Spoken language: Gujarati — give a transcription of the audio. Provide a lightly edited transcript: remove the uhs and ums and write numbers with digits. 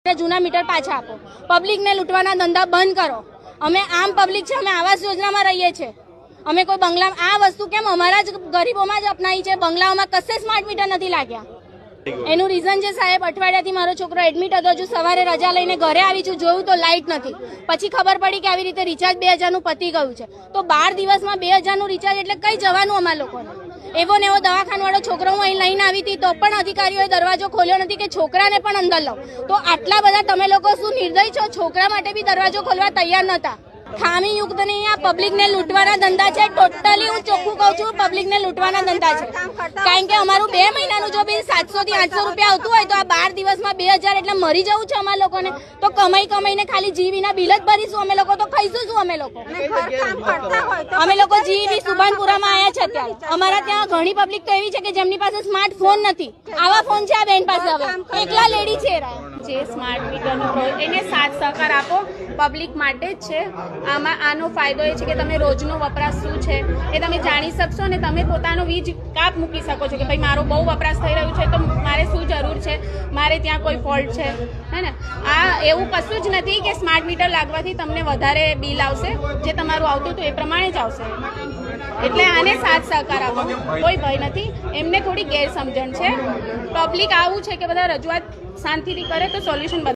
જૂના મીટર પાછા આપો, પબ્લિકને લૂંટવાના ધંધા બંધ કરો। અમે આમ પબ્લિક છે, અમે આવાસ યોજનામાં રહીએ છીએ, અમે કોઈ બંગલા આ વસ્તુ કેમ અમારા જ ગરીબોમાં જ અપનાવી છે, બંગલાઓમાં કશે સ્માર્ટ મીટર નથી લાગ્યા। એનું રીઝન છે સાહેબ, અઠવાડિયાથી મારો છોકરો એડમિટ હતો, જો સવારે રજા લઈને ઘરે આવી છું, જોયું તો લાઇટ નથી, પછી ખબર પડી કે આવી રીતે રિચાર્જ 2000 નું પતી ગયું છે। તો 12 દિવસમાં 2000 નું રિચાર્જ એટલે કઈ જવાનું અમારા લોકોને? એવો ને એવો દવાખાનાવાળો છોકરો હું અહીં લઈને આવી હતી તો પણ અધિકારીઓએ દરવાજો ખોલ્યો નથી કે છોકરાને પણ અંદર લો। તો આટલા બધા તમે લોકો શું નિર્દય છો? છોકરા માટે બી દરવાજો ખોલવા તૈયાર નતા। ખામી યુક્ત નહીં, આ પબ્લિકને લૂંટવાના ધંધા છે। ટોટલી હું ચોખ્ખું કહું છું, પબ્લિકને લૂંટવાના ધંધા છે। કારણ કે અમારું 2 મહિનાનું જો બિલ 700 થી 800 રૂપિયા આવતું હોય તો આ 12 દિવસમાં 2000 એટલે મરી જવું છે અમારા લોકોને। તો કમાઈને ખાલી જીવીના બિલ જ ભરીશું અમે લોકો, તો ખાઈશું શું અમે લોકો? અમે લોકો જીવી સુભાનપુરામાં આવ્યા છે અત્યારે, અમારા ત્યાં ઘણી પબ્લિક તો એવી છે કે જેમની પાસે સ્માર્ટફોન નથી, આવા ફોન છે આ બેન પાસે, હવે એકલા લેડી છે। જે સ્માર્ટ મીટરનો એને સાથ સહકાર આપો, પબ્લિક માટે જ છે। આનો ફાયદો એ છે કે તમે રોજનો વપરાશ શું છે એ તમે જાણી શકશો અને તમે પોતાનો વીજ કાપ મૂકી શકો છો કે ભાઈ મારો બહુ વપરાશ થઈ રહ્યું છે તો મારે શું જરૂર છે, મારે ત્યાં કોઈ ફોલ્ટ છે, હે ને? આ એવું કશું જ નથી કે સ્માર્ટ મીટર લાગવાથી તમને વધારે બિલ આવશે, જે તમારું આવતું હતું એ પ્રમાણે જ આવશે। એટલે આને સાથ સહકાર આપો, કોઈ ભય નથી। એમને થોડી ગેરસમજણ છે, પબ્લિક આવું છે કે બધા રજૂઆત શાંતિથી કરે તો સોલ્યુશન